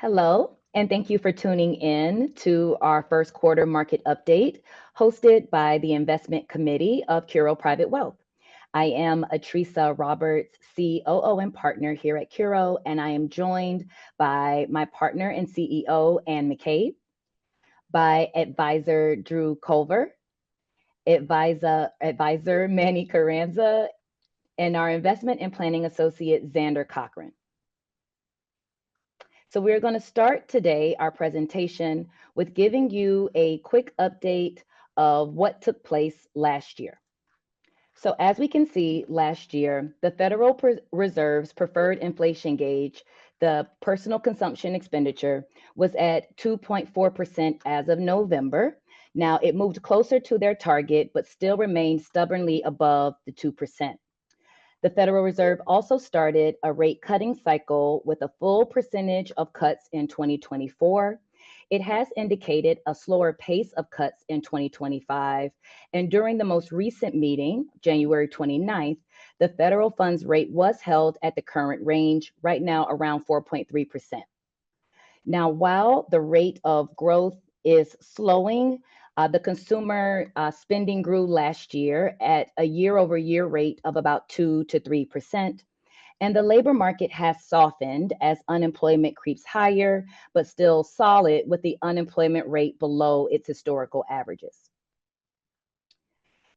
Hello, and thank you for tuning in to our first quarter market update hosted by the Investment Committee of Curo Private Wealth. I am Atrisa Roberts, COO and partner here at Curo, and I am joined by my partner and CEO, Ann McCabe, by advisor Drew Culver, advisor Manny Carranza, and our investment and planning associate, Xander Cochran. So we're going to start today our presentation with giving you a quick update of what took place last year. So as we can see, last year, the Federal Reserve's preferred inflation gauge, the personal consumption expenditure, was at 2.4% as of November. Now, it moved closer to their target, but still remained stubbornly above the 2%. The Federal Reserve also started a rate cutting cycle with a full percentage of cuts in 2024. It has indicated a slower pace of cuts in 2025. And during the most recent meeting, January 29th, the federal funds rate was held at the current range, right now around 4.3%. Now, while the rate of growth is slowing, the consumer spending grew last year at a year-over-year rate of about 2 to 3%. And the labor market has softened as unemployment creeps higher, but still solid with the unemployment rate below its historical averages.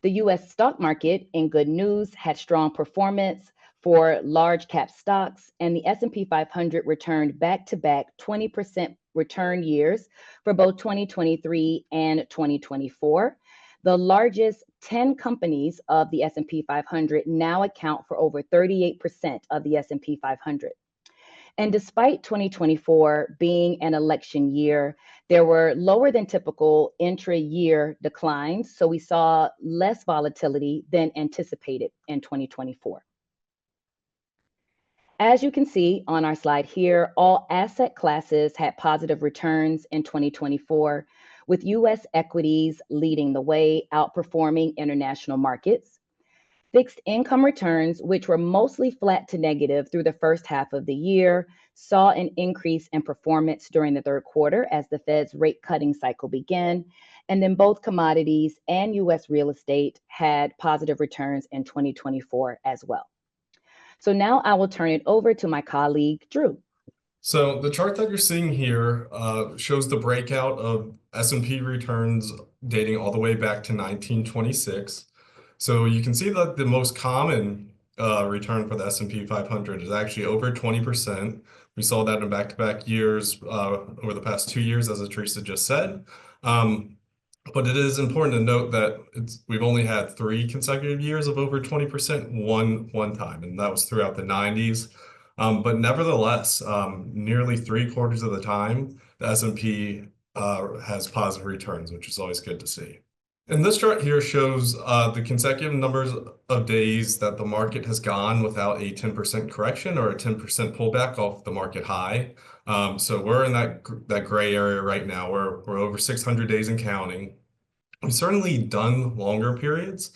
The US stock market, in good news, had strong performance for large cap stocks, and the S&P 500 returned back-to-back 20% return years for both 2023 and 2024. The largest 10 companies of the S&P 500 now account for over 38% of the S&P 500. And despite 2024 being an election year, there were lower than typical intra-year declines, so we saw less volatility than anticipated in 2024. As you can see on our slide here, all asset classes had positive returns in 2024, with US equities leading the way, outperforming international markets. Fixed income returns, which were mostly flat to negative through the first half of the year, saw an increase in performance during the third quarter as the Fed's rate cutting cycle began. And then both commodities and US real estate had positive returns in 2024 as well. So now I will turn it over to my colleague, Drew. So the chart that you're seeing here shows the breakout of S&P returns dating all the way back to 1926. So you can see that the most common return for the S&P 500 is actually over 20%. We saw that in back-to-back years over the past 2 years, as Teresa just said. But it is important to note that we've only had 3 consecutive years of over 20% one time, and that was throughout the 90s. But nevertheless, nearly 3/4 of the time, the S&P has positive returns, which is always good to see. And this chart here shows the consecutive numbers of days that the market has gone without a 10% correction or a 10% pullback off the market high. So we're in that gray area right now. We're over 600 days and counting. We've certainly done longer periods,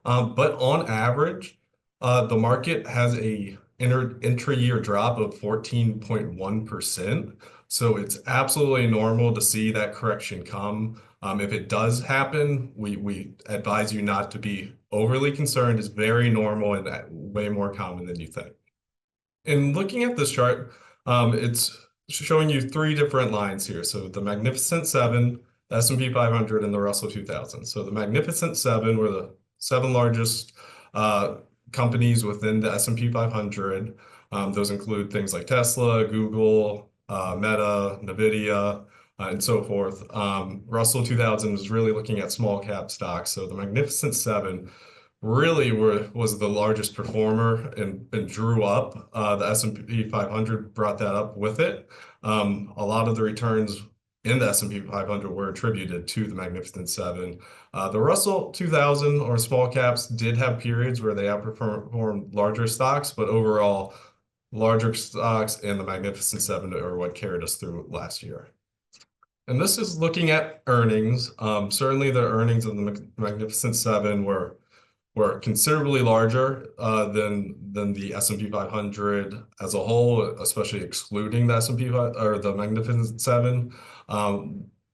but on average, the market has a intra-year drop of 14.1%. So it's absolutely normal to see that correction come. If it does happen, we advise you not to be overly concerned. It's very normal and way more common than you think. And looking at this chart, it's showing you 3 different lines here. So the Magnificent Seven, the S&P 500, and the Russell 2000. So the Magnificent Seven were the 7 largest companies within the S&P 500. Those include things like Tesla, Google, Meta, NVIDIA, and so forth. Russell 2000 was really looking at small cap stocks. So the Magnificent Seven really was the largest performer and drew up the S&P 500, brought that up with it. A lot of the returns in the S&P 500 were attributed to the Magnificent Seven. The Russell 2000 or small caps did have periods where they outperformed larger stocks, but overall, larger stocks and the Magnificent Seven are what carried us through last year. And this is looking at earnings. Certainly the earnings of the Magnificent Seven were considerably larger than the S&P 500 as a whole, especially excluding the S&P 5 or the Magnificent Seven.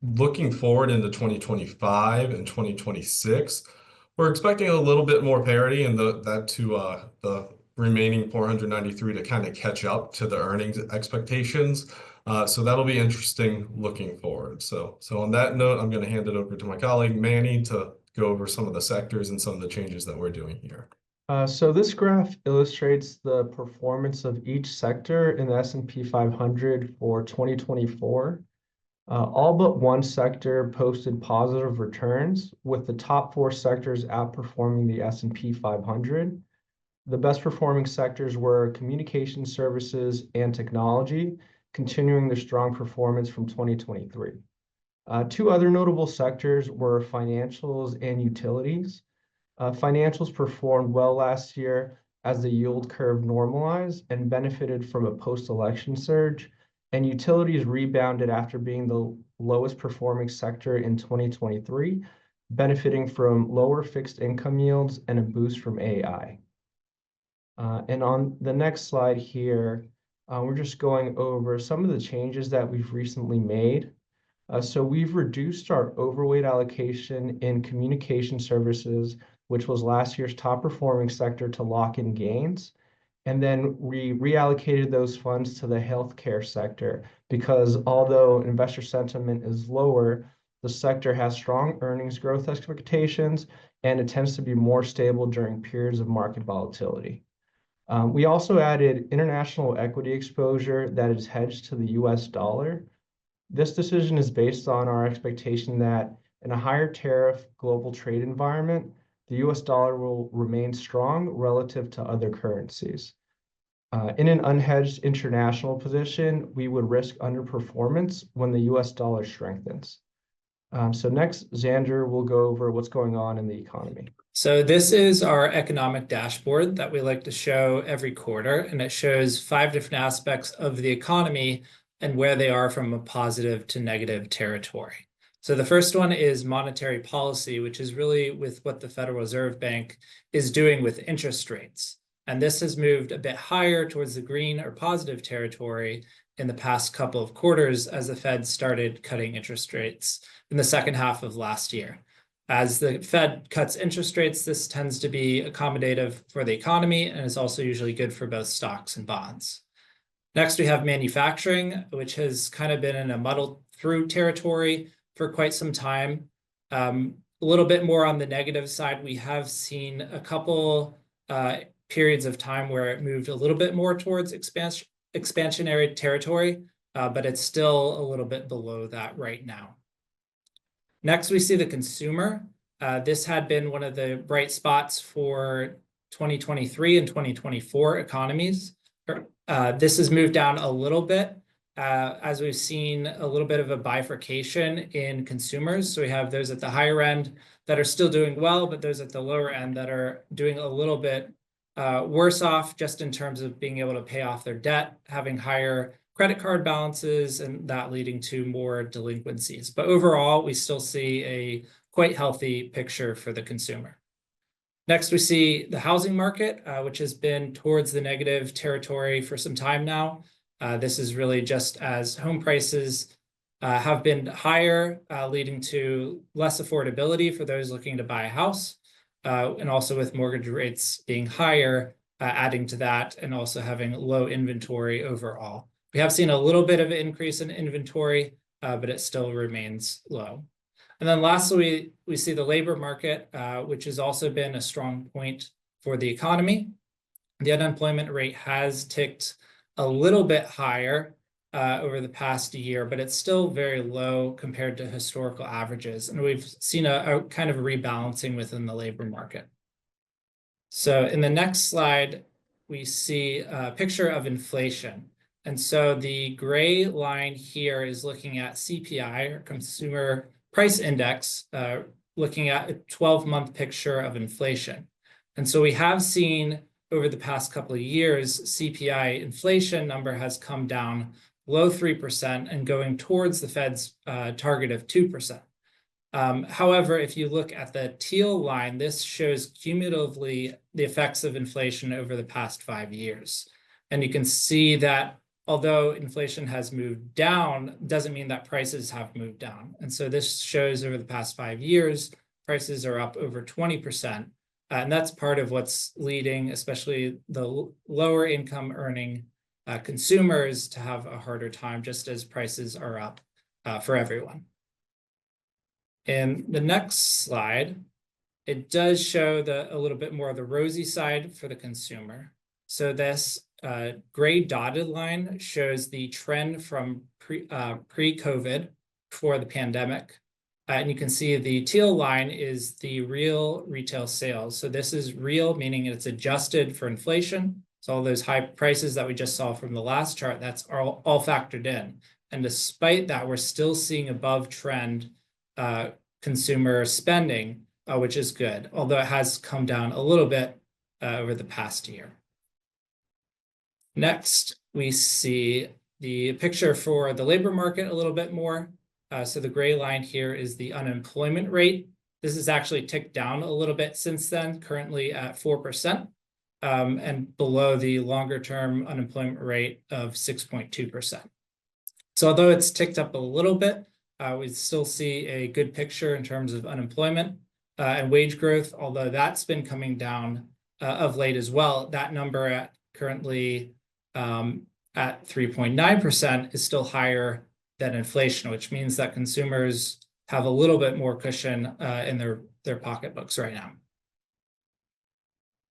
Looking forward into 2025 and 2026, we're expecting a little bit more parity and the remaining 493 to kind of catch up to the earnings expectations. So that'll be interesting looking forward. So on that note, I'm going to hand it over to my colleague Manny to go over some of the sectors and some of the changes that we're doing here. So this graph illustrates the performance of each sector in the S&P 500 for 2024. All but one sector posted positive returns, with the top four sectors outperforming the S&P 500. The best performing sectors were communication services and technology, continuing their strong performance from 2023. Two other notable sectors were financials and utilities. Financials performed well last year as the yield curve normalized and benefited from a post-election surge, and utilities rebounded after being the lowest performing sector in 2023, benefiting from lower fixed income yields and a boost from AI. And on the next slide here, we're just going over some of the changes that we've recently made. So we've reduced our overweight allocation in communication services, which was last year's top performing sector, to lock in gains. And then we reallocated those funds to the healthcare sector because although investor sentiment is lower, the sector has strong earnings growth expectations and it tends to be more stable during periods of market volatility. We also added international equity exposure that is hedged to the US dollar. This decision is based on our expectation that in a higher tariff global trade environment, the US dollar will remain strong relative to other currencies. In an unhedged international position, we would risk underperformance when the US dollar strengthens. So next, Xander will go over what's going on in the economy. So this is our economic dashboard that we like to show every quarter, and it shows 5 different aspects of the economy and where they are from a positive to negative territory. So the first one is monetary policy, which is really with what the Federal Reserve Bank is doing with interest rates. And this has moved a bit higher towards the green or positive territory in the past couple of quarters as the Fed started cutting interest rates in the second half of last year. As the Fed cuts interest rates, this tends to be accommodative for the economy and is also usually good for both stocks and bonds. Next, we have manufacturing, which has kind of been in a muddled through territory for quite some time. A little bit more on the negative side, we have seen a couple periods of time where it moved a little bit more towards expansionary territory, but it's still a little bit below that right now. Next, we see the consumer. This had been one of the bright spots for 2023 and 2024 economies. This has moved down a little bit as we've seen a little bit of a bifurcation in consumers. So we have those at the higher end that are still doing well, but those at the lower end that are doing a little bit worse off just in terms of being able to pay off their debt, having higher credit card balances, and that leading to more delinquencies. But overall, we still see a quite healthy picture for the consumer. Next, we see the housing market, which has been towards the negative territory for some time now. This is really just as home prices have been higher, leading to less affordability for those looking to buy a house, and also with mortgage rates being higher, adding to that, and also having low inventory overall. We have seen a little bit of an increase in inventory, but it still remains low. And then lastly, we see the labor market, which has also been a strong point for the economy. The unemployment rate has ticked a little bit higher over the past year, but it's still very low compared to historical averages. And we've seen a kind of rebalancing within the labor market. So in the next slide, we see a picture of inflation. And so the gray line here is looking at CPI, or Consumer Price Index, looking at a 12-month picture of inflation. And so we have seen over the past couple of years, CPI inflation number has come down below 3% and going towards the Fed's target of 2%. However, if you look at the teal line, this shows cumulatively the effects of inflation over the past 5 years. And you can see that although inflation has moved down, doesn't mean that prices have moved down. And so this shows over the past 5 years, prices are up over 20%. And that's part of what's leading, especially the lower income earning consumers, to have a harder time, just as prices are up for everyone. In the next slide, it does show a little bit more of the rosy side for the consumer. So this gray dotted line shows the trend from pre-COVID for the pandemic. And you can see the teal line is the real retail sales. So this is real, meaning it's adjusted for inflation. So all those high prices that we just saw from the last chart, that's all factored in. And despite that, we're still seeing above trend consumer spending, which is good, although it has come down a little bit over the past year. Next, we see the picture for the labor market a little bit more. So the gray line here is the unemployment rate. This has actually ticked down a little bit since then, currently at 4%, and below the longer-term unemployment rate of 6.2%. So although it's ticked up a little bit, we still see a good picture in terms of unemployment and wage growth, although that's been coming down of late as well. That number at currently at 3.9% is still higher than inflation, which means that consumers have a little bit more cushion in their pocketbooks right now.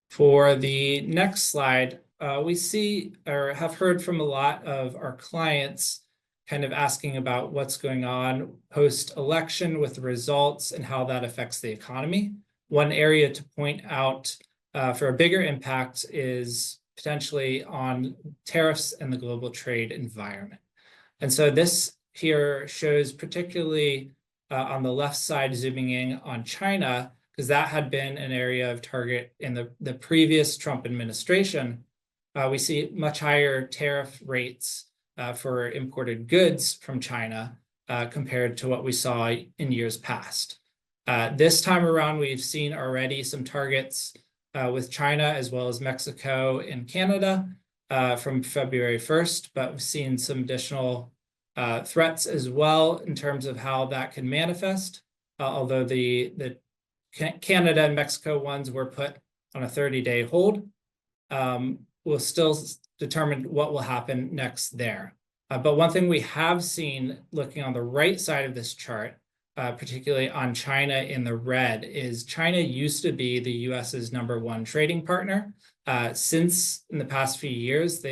For the next slide, we see or have heard from a lot of our clients kind of asking about what's going on post-election with the results and how that affects the economy. One area to point out for a bigger impact is potentially on tariffs and the global trade environment. And so this here shows particularly on the left side, zooming in on China, because that had been an area of target in the previous Trump administration. We see much higher tariff rates for imported goods from China compared to what we saw in years past. This time around, we've seen already some targets with China as well as Mexico and Canada from February 1st, but we've seen some additional threats as well in terms of how that can manifest, although the Canada and Mexico ones were put on a 30-day hold. We'll still determine what will happen next there. But one thing we have seen looking on the right side of this chart, particularly on China in the red, is China used to be the US's #1 trading partner. Since in the past few years,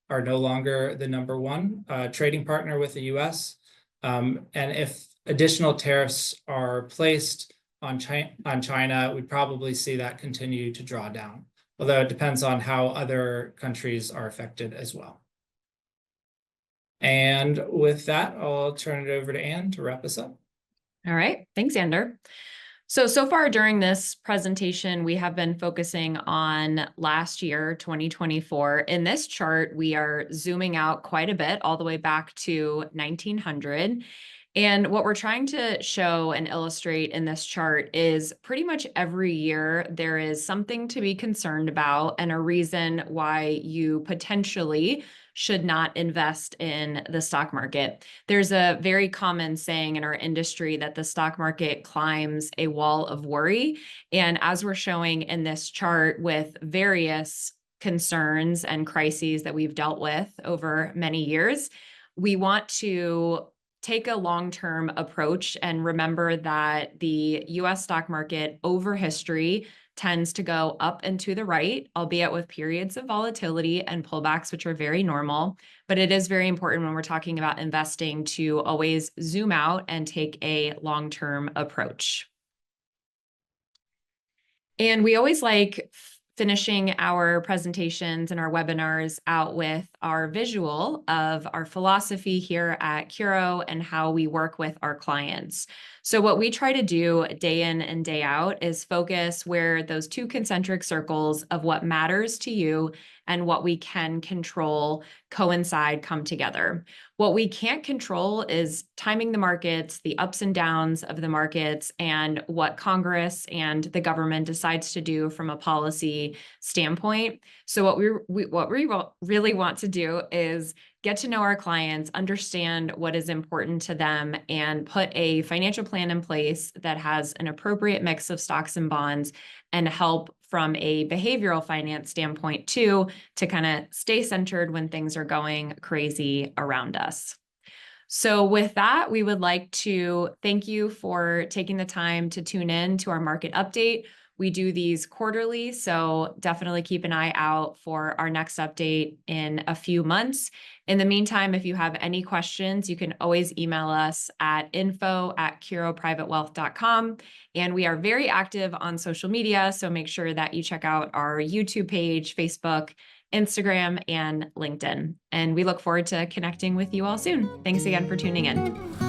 are no longer the #1 trading partner with the US. And if additional tariffs are placed on China, we'd probably see that continue to draw down, although it depends on how other countries are affected as well. And with that, I'll turn it over to Anne to wrap us up. All right. Thanks, Ander. So far during this presentation, we have been focusing on last year, 2024. In this chart, we are zooming out quite a bit, all the way back to 1900. And what we're trying to show and illustrate in this chart is pretty much every year there is something to be concerned about and a reason why you potentially should not invest in the stock market. There's a very common saying in our industry that the stock market climbs a wall of worry. And as we're showing in this chart with various concerns and crises that we've dealt with over many years, we want to take a long-term approach and remember that the US stock market over history tends to go up and to the right, albeit with periods of volatility and pullbacks, which are very normal. But it is very important when we're talking about investing to always zoom out and take a long-term approach. And we always like finishing our presentations and our webinars out with our visual of our philosophy here at Curo and how we work with our clients. So what we try to do day in and day out is focus where those two concentric circles of what matters to you and what we can control coincide, come together. What we can't control is timing the markets, the ups and downs of the markets, and what Congress and the government decides to do from a policy standpoint. So what we really want to do is get to know our clients, understand what is important to them, and put a financial plan in place that has an appropriate mix of stocks and bonds, and help from a behavioral finance standpoint too, to kind of stay centered when things are going crazy around us. So with that, we would like to thank you for taking the time to tune in to our market update. We do these quarterly, so definitely keep an eye out for our next update in a few months. In the meantime, if you have any questions, you can always email us at info@curoprivatewealth.com. And we are very active on social media, so make sure that you check out our YouTube page, Facebook, Instagram, and LinkedIn. And we look forward to connecting with you all soon. Thanks again for tuning in.